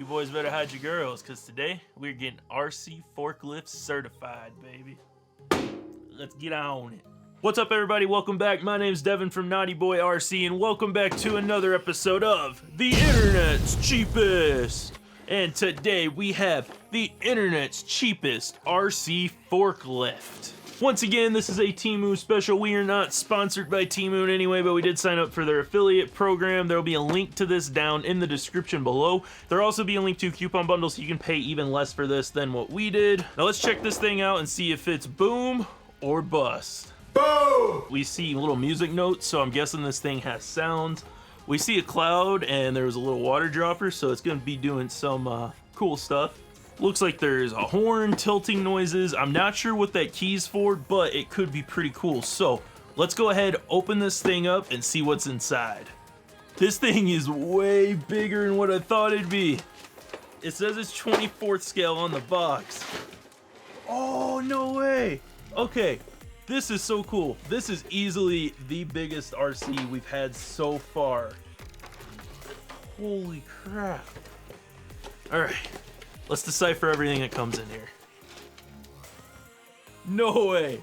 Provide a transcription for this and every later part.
You boys better hide your girls, because today we're getting RC Forklift certified, baby. Let's get on it. What's up, everybody? Welcome back. My name's Devin from Naughty Boy RC, and welcome back to another episode of The Internet's Cheapest. And today we have the Internet's Cheapest RC Forklift. Once again, this is a Temu special. We are not sponsored by Temu in any way, but we did sign up for their affiliate program. There will be a link to this down in the description below. There'll also be a link to coupon bundles so you can pay even less for this than what we did. Now let's check this thing out and see if it's boom or bust. Boom! We see little music notes, so I'm guessing this thing has sounds. We see a cloud and there's a little water dropper, so it's gonna be doing some cool stuff. Looks like there's a horn, tilting noises. I'm not sure what that key's for, but it could be pretty cool. So let's go ahead, open this thing up and see what's inside. This thing is way bigger than what I thought it'd be. It says it's 24th scale on the box. Oh, no way. Okay, this is so cool. This is easily the biggest RC we've had so far. Holy crap. All right. Let's decipher everything that comes in here. No way.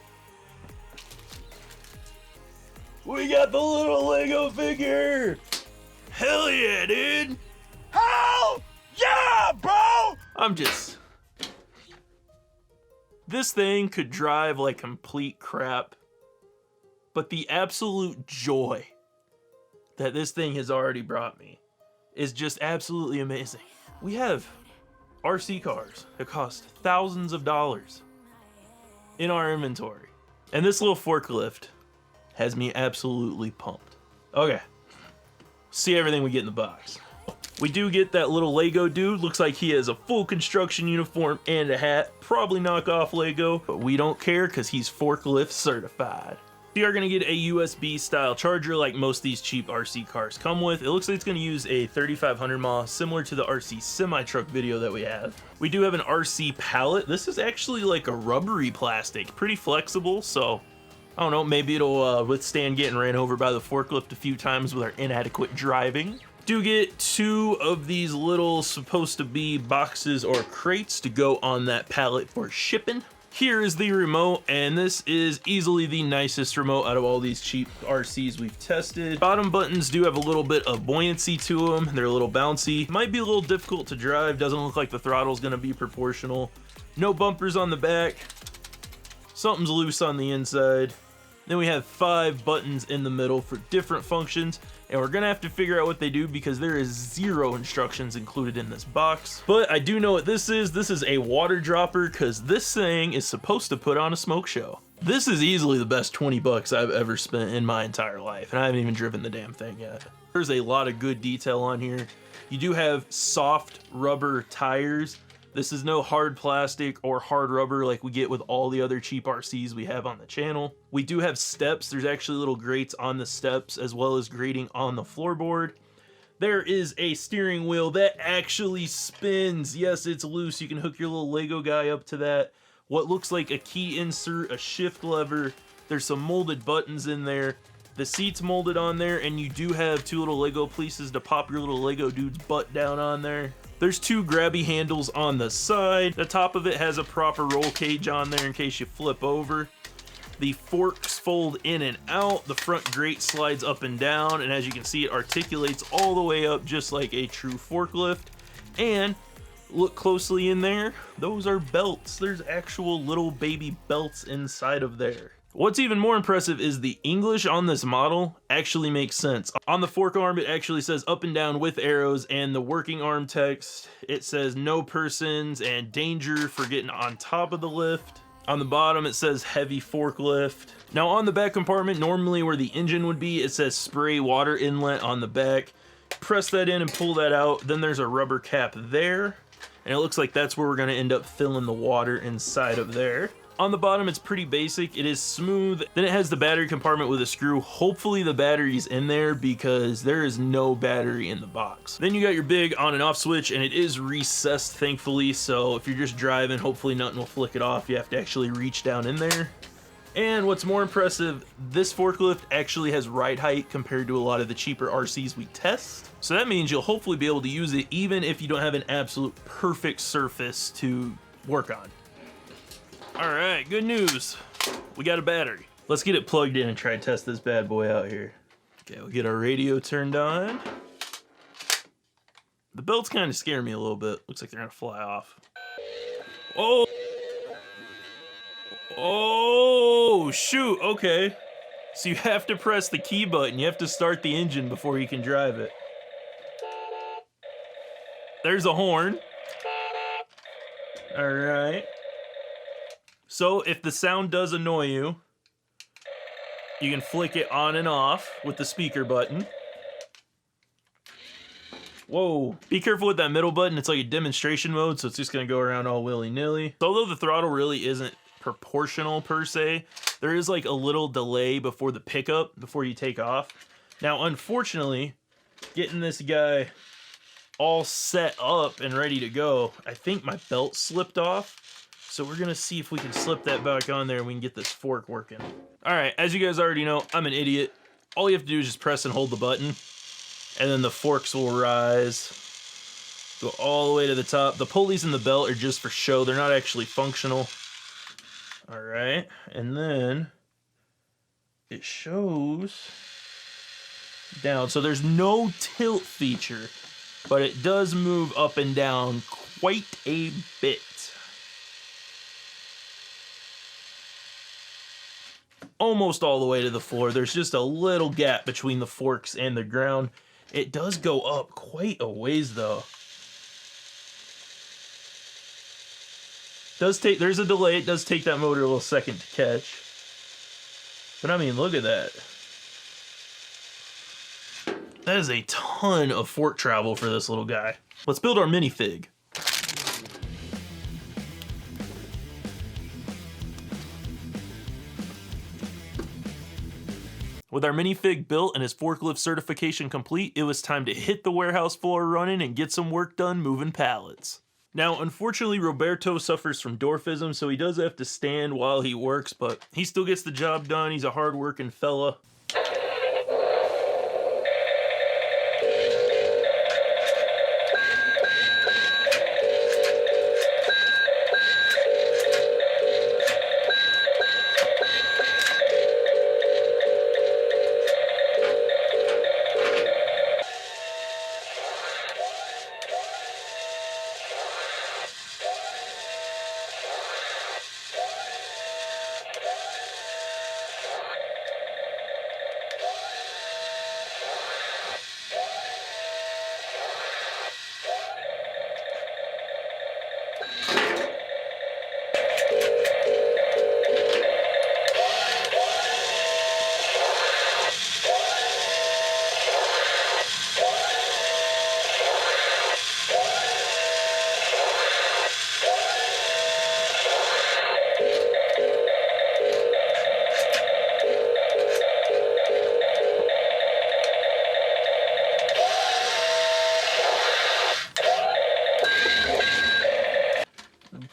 We got the little Lego figure. Hell yeah, dude. Hell yeah, bro! This thing could drive like complete crap, but the absolute joy that this thing has already brought me is just absolutely amazing. We have RC cars that cost thousands of dollars in our inventory, and this little forklift has me absolutely pumped. Okay, see everything we get in the box. We do get that little Lego dude. Looks like he has a full construction uniform and a hat. Probably knockoff Lego, but we don't care because he's forklift certified. We are going to get a USB style charger like most of these cheap RC cars come with. It looks like it's going to use a 3500 mAh, similar to the RC semi-truck video that we have. We do have an RC pallet. This is actually like a rubbery plastic, pretty flexible, so I don't know, maybe it'll withstand getting ran over by the forklift a few times with our inadequate driving. Do get two of these little supposed to be boxes or crates to go on that pallet for shipping. Here is the remote, and this is easily the nicest remote out of all these cheap RCs we've tested. Bottom buttons do have a little bit of buoyancy to them. They're a little bouncy. Might be a little difficult to drive. Doesn't look like the throttle's gonna be proportional. No bumpers on the back. Something's loose on the inside. Then we have 5 buttons in the middle for different functions, and we're gonna have to figure out what they do because there is 0 instructions included in this box. But I do know what this is. This is a water dropper because this thing is supposed to put on a smoke show. This is easily the best 20 bucks I've ever spent in my entire life, and I haven't even driven the damn thing yet. There's a lot of good detail on here. You do have soft rubber tires. This is no hard plastic or hard rubber like we get with all the other cheap RCs we have on the channel. We do have steps. There's actually little grates on the steps as well as grating on the floorboard. There is a steering wheel that actually spins. Yes, it's loose. You can hook your little Lego guy up to that. What looks like a key insert, a shift lever. There's some molded buttons in there. The seat's molded on there, and you do have 2 little Lego pieces to pop your little Lego dude's butt down on there. There's 2 grabby handles on the side. The top of it has a proper roll cage on there in case you flip over. The forks fold in and out. The front grate slides up and down, and as you can see, it articulates all the way up just like a true forklift. And look closely in there. Those are belts. There's actual little baby belts inside of there. What's even more impressive is the English on this model actually makes sense. On the fork arm, it actually says up and down with arrows, and the working arm text, it says no persons and danger for getting on top of the lift. On the bottom, it says heavy forklift. Now on the back compartment, normally where the engine would be, it says spray water inlet on the back. Press that in and pull that out. Then there's a rubber cap there, and it looks like that's where we're gonna end up filling the water inside of there. On the bottom, it's pretty basic. It is smooth. Then it has the battery compartment with a screw. Hopefully the battery's in there because there is no battery in the box. Then you got your big on and off switch, and it is recessed, thankfully. So if you're just driving, hopefully nothing will flick it off. You have to actually reach down in there. And what's more impressive, this forklift actually has ride height compared to a lot of the cheaper RCs we test. So that means you'll hopefully be able to use it even if you don't have an absolute perfect surface to work on. All right, good news. We got a battery. Let's get it plugged in and try to test this bad boy out here. Okay, we'll get our radio turned on. The belts kind of scare me a little bit. Looks like they're gonna fly off. Oh! Oh, shoot, okay. So you have to press the key button. You have to start the engine before you can drive it. There's a horn. All right. So if the sound does annoy you, you can flick it on and off with the speaker button. Whoa. Be careful with that middle button. It's like a demonstration mode, so it's just gonna go around all willy-nilly. So although the throttle really isn't proportional per se, there is like a little delay before the pickup, before you take off. Now, unfortunately, getting this guy all set up and ready to go, I think my belt slipped off. So we're gonna see if we can slip that back on there and we can get this fork working. All right, as you guys already know, I'm an idiot. All you have to do is just press and hold the button, and then the forks will rise, go all the way to the top. The pulleys in the belt are just for show. They're not actually functional. All right, and then it shows down. So there's no tilt feature, but it does move up and down quite a bit. Almost all the way to the floor. There's just a little gap between the forks and the ground. It does go up quite a ways though. There's a delay. It does take that motor a little second to catch. But I mean, look at that. That is a ton of fork travel for this little guy. Let's build our minifig. With our minifig built and his forklift certification complete, it was time to hit the warehouse floor running and get some work done moving pallets. Now, unfortunately, Roberto suffers from dwarfism, so he does have to stand while he works, but he still gets the job done. He's a hard-working fella.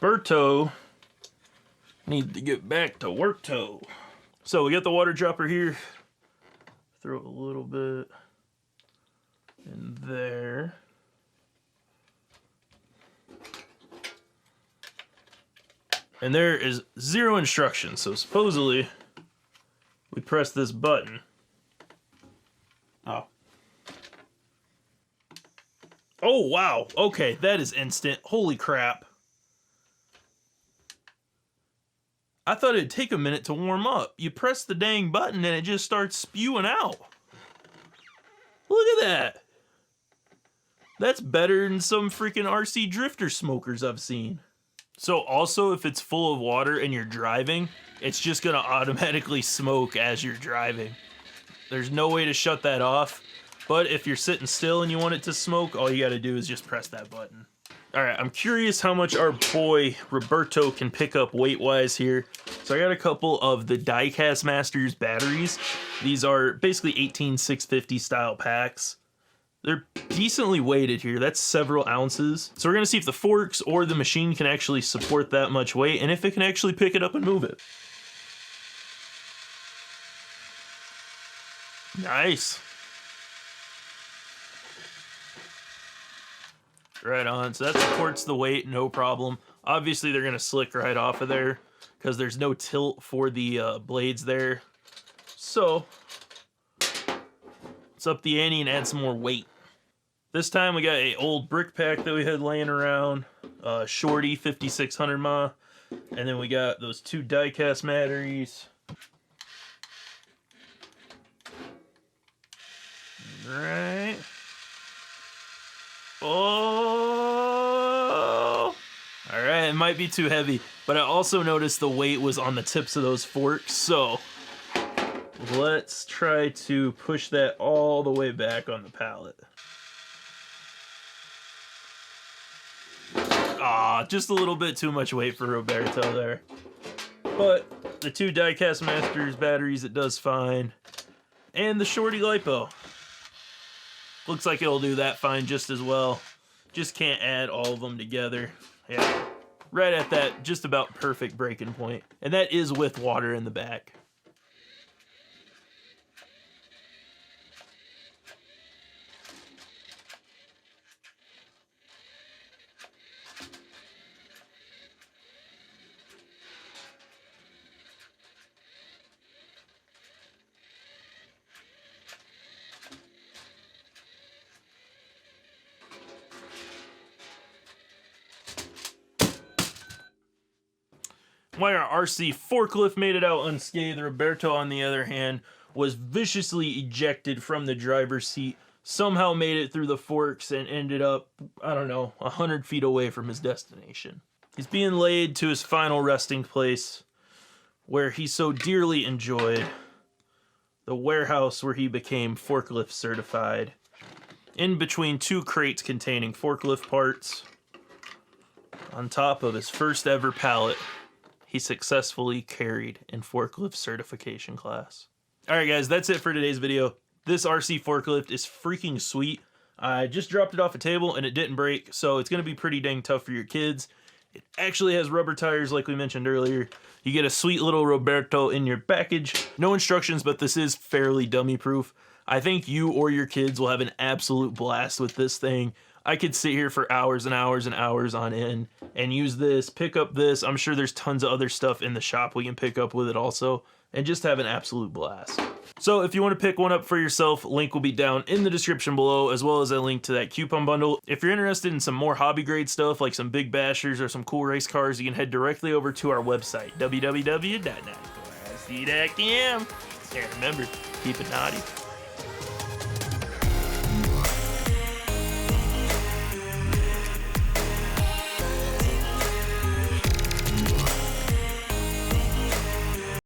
Berto needs to get back to work toe. So we got the water dropper here. Throw a little bit in there. And there is 0 instructions. So supposedly we press this button. Oh. Oh, wow. Okay, that is instant. Holy crap. I thought it'd take a minute to warm up. You press the dang button and it just starts spewing out. Look at that. That's better than some freaking RC drifter smokers I've seen. So also, if it's full of water and you're driving, it's just gonna automatically smoke as you're driving. There's no way to shut that off. But if you're sitting still and you want it to smoke, all you gotta do is just press that button. All right, I'm curious how much our boy Roberto can pick up weight-wise here. So I got a couple of the Diecast Masters batteries. These are basically 18650 style packs. They're decently weighted here. That's several ounces. So we're gonna see if the forks or the machine can actually support that much weight and if it can actually pick it up and move it. Nice. Right on. So that supports the weight, no problem. Obviously, they're going to slick right off of there because there's no tilt for the blades there. So let's up the ante and add some more weight. This time we got a old brick pack that we had laying around, Shorty 5600 mah, and then we got those 2 die-cast batteries. Right. Oh! Alright, it might be too heavy, but I also noticed the weight was on the tips of those forks, so let's try to push that all the way back on the pallet. Ah, just a little bit too much weight for Roberto there. But the 2 die-cast masters batteries, it does fine. And the Shorty LiPo. Looks like it'll do that fine just as well. Just can't add all of them together. Yeah, right at that just about perfect breaking point. And that is with water in the back. While our RC forklift made it out unscathed, Roberto, on the other hand, was viciously ejected from the driver's seat, somehow made it through the forks, and ended up, I don't know, 100 feet away from his destination. He's being laid to his final resting place, where he so dearly enjoyed, the warehouse where he became forklift certified, in between 2 crates containing forklift parts, on top of his first ever pallet he successfully carried in forklift certification class. Alright guys, that's it for today's video. This RC forklift is freaking sweet. I just dropped it off a table and it didn't break, so it's going to be pretty dang tough for your kids. It actually has rubber tires like we mentioned earlier. You get a sweet little Roberto in your package. No instructions, but this is fairly dummy proof. I think you or your kids will have an absolute blast with this thing. I could sit here for hours and hours and hours on end and use this, pick up this. I'm sure there's tons of other stuff in the shop we can pick up with it also, and just have an absolute blast. So if you want to pick one up for yourself, link will be down in the description below, as well as a link to that coupon bundle. If you're interested in some more hobby grade stuff, like some big bashers or some cool race cars, you can head directly over to our website, www.94rc.com. And remember, keep it naughty.